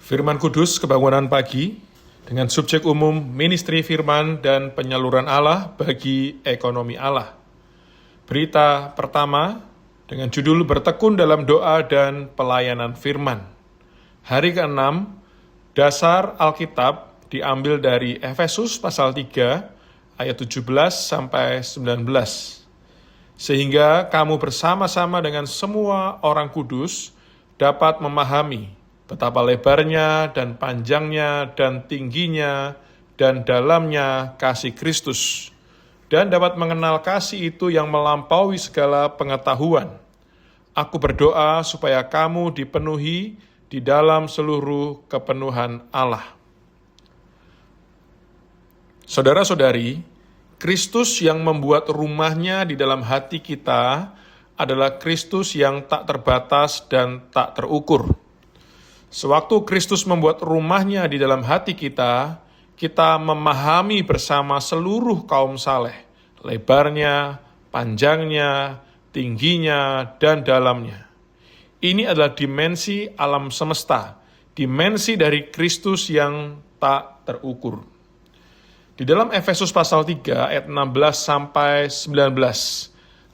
Firman Kudus Kebangunan Pagi dengan subjek umum Ministri Firman dan Penyaluran Allah bagi Ekonomi Allah. Berita pertama dengan judul Bertekun dalam Doa dan Pelayanan Firman. Hari ke-6, dasar Alkitab diambil dari Efesus pasal 3 ayat 17 sampai 19. Sehingga kamu bersama-sama dengan semua orang kudus dapat memahami betapa lebarnya dan panjangnya dan tingginya dan dalamnya kasih Kristus, dan dapat mengenal kasih itu yang melampaui segala pengetahuan. Aku berdoa supaya kamu dipenuhi di dalam seluruh kepenuhan Allah. Saudara-saudari, Kristus yang membuat rumahnya di dalam hati kita adalah Kristus yang tak terbatas dan tak terukur. Sewaktu Kristus membuat rumahnya di dalam hati kita, kita memahami bersama seluruh kaum saleh, lebarnya, panjangnya, tingginya, dan dalamnya. Ini adalah dimensi alam semesta, dimensi dari Kristus yang tak terukur. Di dalam Efesus pasal 3 ayat 16 sampai 19,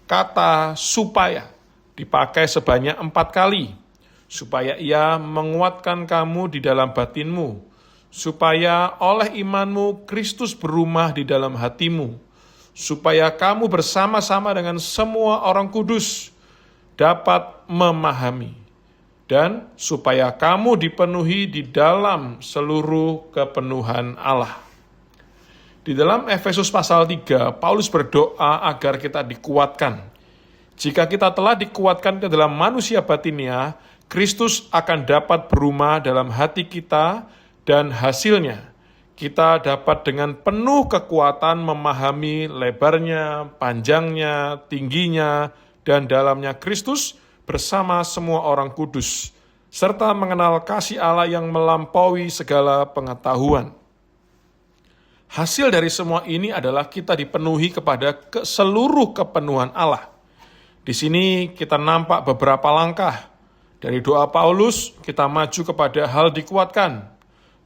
kata supaya dipakai sebanyak 4 kali, supaya ia menguatkan kamu di dalam batinmu, supaya oleh imanmu Kristus berumah di dalam hatimu, supaya kamu bersama-sama dengan semua orang kudus dapat memahami, dan supaya kamu dipenuhi di dalam seluruh kepenuhan Allah. Di dalam Efesus pasal 3, Paulus berdoa agar kita dikuatkan. Jika kita telah dikuatkan ke dalam manusia batinnya, Kristus akan dapat berumah dalam hati kita, dan hasilnya kita dapat dengan penuh kekuatan memahami lebarnya, panjangnya, tingginya, dan dalamnya Kristus bersama semua orang kudus, serta mengenal kasih Allah yang melampaui segala pengetahuan. Hasil dari semua ini adalah kita dipenuhi kepada seluruh kepenuhan Allah. Di sini kita nampak beberapa langkah. Dari doa Paulus, kita maju kepada hal dikuatkan.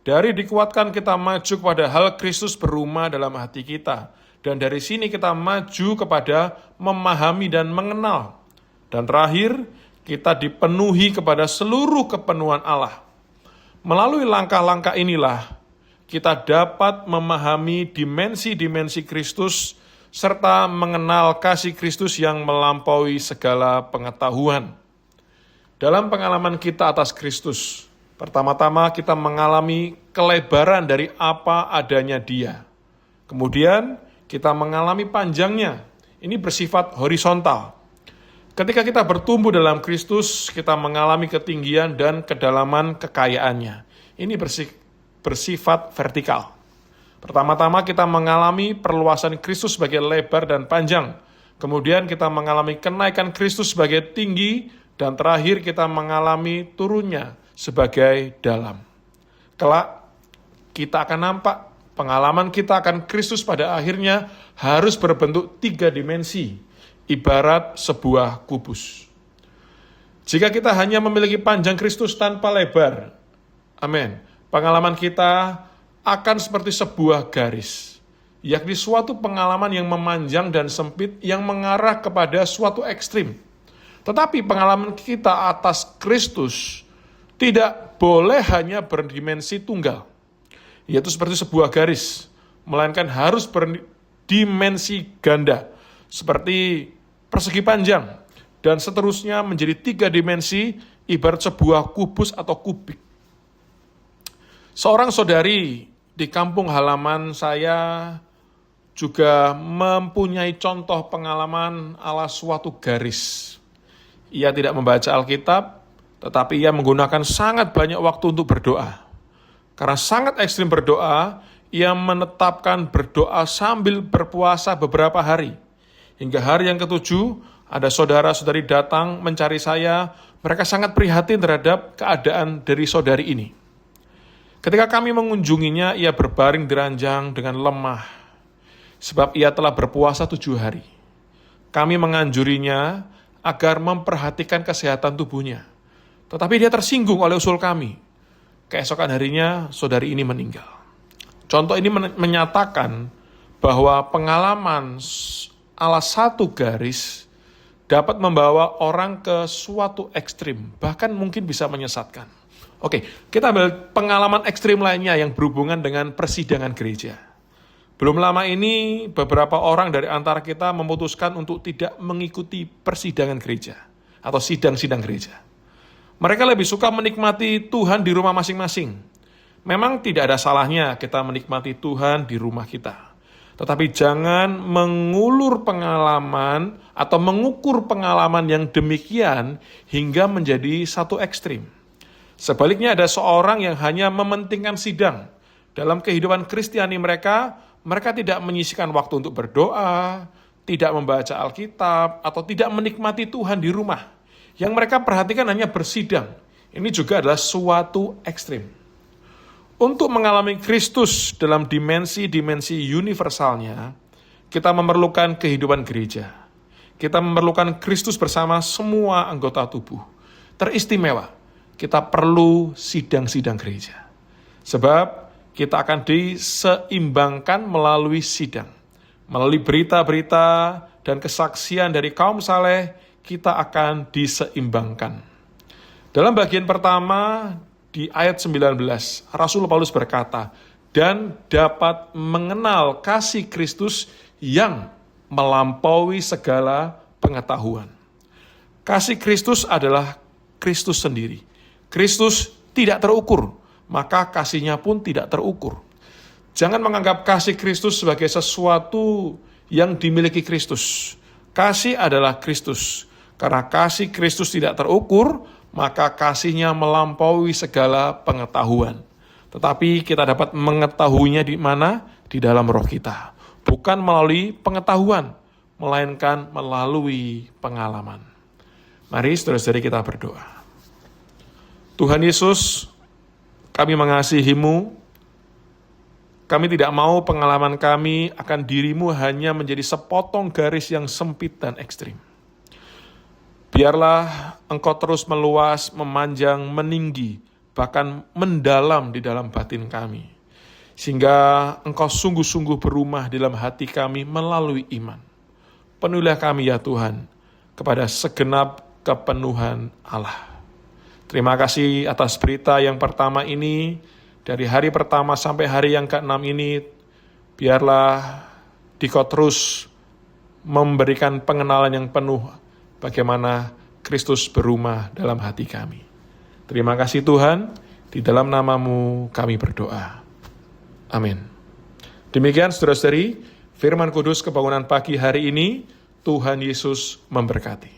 Dari dikuatkan, kita maju kepada hal Kristus berumah dalam hati kita. Dan dari sini kita maju kepada memahami dan mengenal. Dan terakhir, kita dipenuhi kepada seluruh kepenuhan Allah. Melalui langkah-langkah inilah, kita dapat memahami dimensi-dimensi Kristus, serta mengenal kasih Kristus yang melampaui segala pengetahuan. Dalam pengalaman kita atas Kristus, pertama-tama kita mengalami kelebaran dari apa adanya Dia. Kemudian kita mengalami panjangnya, ini bersifat horizontal. Ketika kita bertumbuh dalam Kristus, kita mengalami ketinggian dan kedalaman kekayaannya. Ini bersifat vertikal. Pertama-tama kita mengalami perluasan Kristus sebagai lebar dan panjang. Kemudian kita mengalami kenaikan Kristus sebagai tinggi, dan terakhir kita mengalami turunnya sebagai dalam. Kelak kita akan nampak pengalaman kita akan Kristus pada akhirnya harus berbentuk 3 dimensi, ibarat sebuah kubus. Jika kita hanya memiliki panjang Kristus tanpa lebar, amin, pengalaman kita akan seperti sebuah garis, yakni suatu pengalaman yang memanjang dan sempit yang mengarah kepada suatu ekstrim. Tetapi pengalaman kita atas Kristus tidak boleh hanya berdimensi tunggal, yaitu seperti sebuah garis, melainkan harus berdimensi ganda, seperti persegi panjang, dan seterusnya menjadi 3 dimensi, ibarat sebuah kubus atau kubik. Seorang saudari di kampung halaman saya juga mempunyai contoh pengalaman ala suatu garis. Ia tidak membaca Alkitab, tetapi ia menggunakan sangat banyak waktu untuk berdoa. Karena sangat ekstrim berdoa, ia menetapkan berdoa sambil berpuasa beberapa hari. Hingga hari yang ke-7, ada saudara-saudari datang mencari saya. Mereka sangat prihatin terhadap keadaan dari saudari ini. Ketika kami mengunjunginya, ia berbaring di ranjang dengan lemah, sebab ia telah berpuasa 7 hari. Kami menganjurinya agar memperhatikan kesehatan tubuhnya. Tetapi dia tersinggung oleh usul kami. keesokan harinya saudari ini meninggal. Contoh ini menyatakan bahwa pengalaman ala satu garis dapat membawa orang ke suatu ekstrim, bahkan mungkin bisa menyesatkan. Oke, kita ambil pengalaman ekstrim lainnya yang berhubungan dengan persidangan gereja. Belum lama ini, beberapa orang dari antara kita memutuskan untuk tidak mengikuti persidangan gereja atau sidang-sidang gereja. Mereka lebih suka menikmati Tuhan di rumah masing-masing. Memang tidak ada salahnya kita menikmati Tuhan di rumah kita. Tetapi jangan mengulur pengalaman atau mengukur pengalaman yang demikian hingga menjadi satu ekstrim. Sebaliknya ada seorang yang hanya mementingkan sidang. Dalam kehidupan Kristiani mereka tidak menyisihkan waktu untuk berdoa, tidak membaca Alkitab, atau tidak menikmati Tuhan di rumah. Yang mereka perhatikan hanya bersidang. Ini juga adalah suatu ekstrim. Untuk mengalami Kristus dalam dimensi-dimensi universalnya, kita memerlukan kehidupan gereja. Kita memerlukan Kristus bersama semua anggota tubuh. Teristimewa, kita perlu sidang-sidang gereja. Sebab kita akan diseimbangkan melalui sidang. Melalui berita-berita dan kesaksian dari kaum saleh, kita akan diseimbangkan. Dalam bagian pertama, di ayat 19, Rasul Paulus berkata, dan dapat mengenal kasih Kristus yang melampaui segala pengetahuan. Kasih Kristus adalah Kristus sendiri. Kristus tidak terukur, maka kasihnya pun tidak terukur. Jangan menganggap kasih Kristus sebagai sesuatu yang dimiliki Kristus. Kasih adalah Kristus. Karena kasih Kristus tidak terukur, maka kasihnya melampaui segala pengetahuan. Tetapi kita dapat mengetahuinya di mana? Di dalam roh kita. Bukan melalui pengetahuan, melainkan melalui pengalaman. Mari saudara-saudari kita berdoa. Tuhan Yesus, kami mengasihi-Mu. Kami tidak mau pengalaman kami akan diri-Mu hanya menjadi sepotong garis yang sempit dan ekstrim. Biarlah Engkau terus meluas, memanjang, meninggi, bahkan mendalam di dalam batin kami. Sehingga Engkau sungguh-sungguh berumah dalam hati kami melalui iman. Penuhilah kami ya Tuhan, kepada segenap kepenuhan Allah. Terima kasih atas berita yang pertama ini, dari hari pertama sampai hari yang ke-6 ini, biarlah Dikau terus memberikan pengenalan yang penuh bagaimana Kristus berumah dalam hati kami. Terima kasih Tuhan, di dalam nama-Mu kami berdoa. Amin. Demikian saudara-saudari, firman kudus kebangunan pagi hari ini, Tuhan Yesus memberkati.